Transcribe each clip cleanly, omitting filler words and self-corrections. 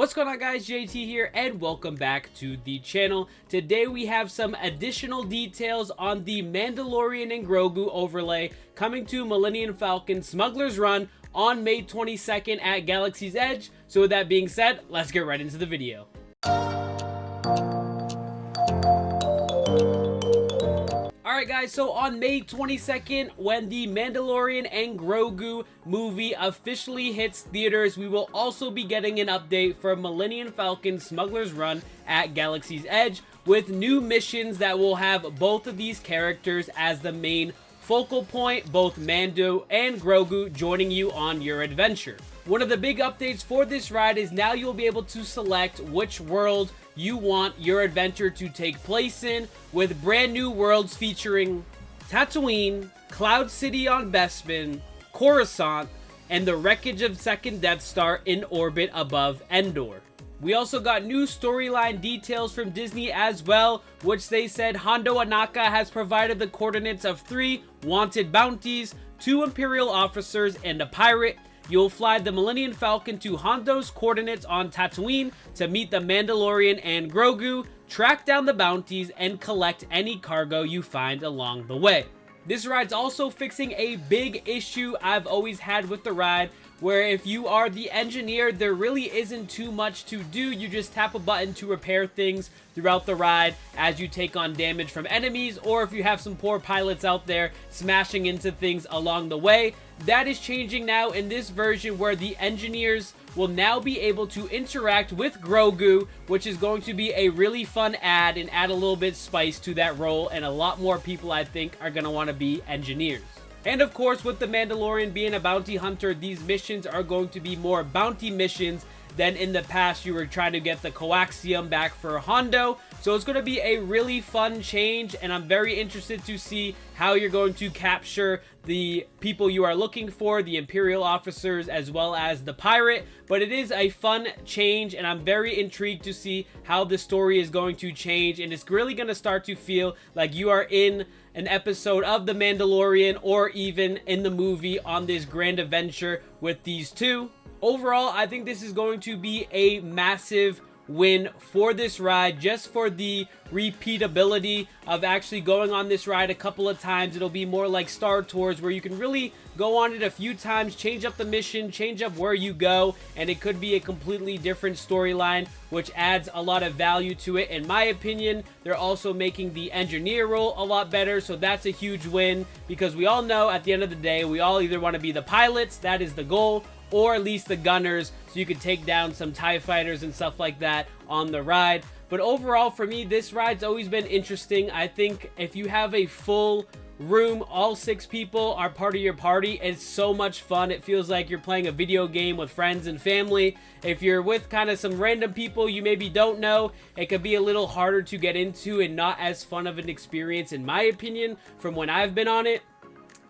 What's going on, guys? JT here and welcome back to the channel. Today we have some additional details on the Mandalorian and Grogu overlay coming to Millennium Falcon Smugglers Run on May 22nd at Galaxy's Edge. So with that being said, let's get right into the video. Alright guys, so on May 22nd, when the Mandalorian and Grogu movie officially hits theaters, we will also be getting an update for Millennium Falcon Smugglers Run at Galaxy's Edge with new missions that will have both of these characters as the main focal point, both Mando and Grogu joining you on your adventure. One of the big updates for this ride is now you'll be able to select which world you want your adventure to take place in, with brand new worlds featuring Tatooine, Cloud City on Bespin, Coruscant, and the wreckage of Second Death Star in orbit above Endor. We also got new storyline details from Disney as well, which they said Hondo Ohnaka has provided the coordinates of 3 wanted bounties, 2 Imperial officers, and a pirate. You'll fly the Millennium Falcon to Hondo's coordinates on Tatooine to meet the Mandalorian and Grogu, track down the bounties, and collect any cargo you find along the way. This ride's also fixing a big issue I've always had with the ride, where if you are the engineer, there really isn't too much to do. You just tap a button to repair things throughout the ride as you take on damage from enemies, or if you have some poor pilots out there smashing into things along the way. That is changing now in this version, where the engineers will now be able to interact with Grogu, which is going to be a really fun add and add a little bit spice to that role, and a lot more people I think are going to want to be engineers. And of course, with the Mandalorian being a bounty hunter, these missions are going to be more bounty missions than in the past. You were trying to get the coaxium back for Hondo. So it's going to be a really fun change, and I'm very interested to see how you're going to capture the people you are looking for, the Imperial officers as well as the pirate. But it is a fun change, and I'm very intrigued to see how the story is going to change, and it's really going to start to feel like you are in an episode of The Mandalorian, or even in the movie on this grand adventure with these two. Overall, I think this is going to be a massive win for this ride, just for the repeatability of actually going on this ride a couple of times. It'll be more like Star Tours, where you can really go on it a few times, change up the mission, change up where you go, and it could be a completely different storyline, which adds a lot of value to it. In my opinion, they're also making the engineer role a lot better, so that's a huge win, because we all know at the end of the day, we all either want to be the pilots, that is the goal, or at least the gunners, so you could take down some TIE fighters and stuff like that on the ride. But overall, for me, this ride's always been interesting. I think if you have a full room, all 6 people are part of your party, it's so much fun. It feels like you're playing a video game with friends and family. If you're with kind of some random people you maybe don't know, it could be a little harder to get into and not as fun of an experience, in my opinion, from when I've been on it.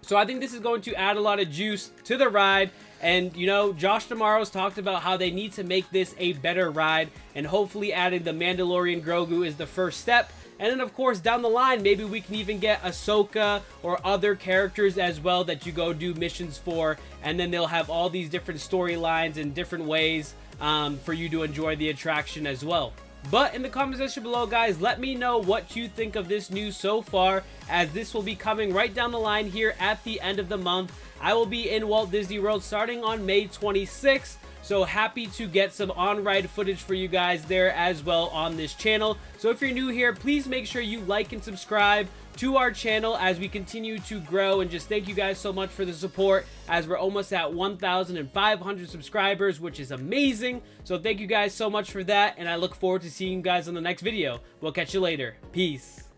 So I think this is going to add a lot of juice to the ride. And, you know, Josh D'Amaro's talked about how they need to make this a better ride, and hopefully adding the Mandalorian Grogu is the first step. And then, of course, down the line, maybe we can even get Ahsoka or other characters as well that you go do missions for, and then they'll have all these different storylines and different ways for you to enjoy the attraction as well. But in the comment section below, guys, let me know what you think of this news so far, as this will be coming right down the line here at the end of the month. I will be in Walt Disney World starting on May 26th, so happy to get some on-ride footage for you guys there as well on this channel. So if you're new here, please make sure you like and subscribe to our channel as we continue to grow, and just thank you guys so much for the support, as we're almost at 1,500 subscribers, which is amazing. So thank you guys so much for that, and I look forward to seeing you guys on the next video. We'll catch you later. Peace.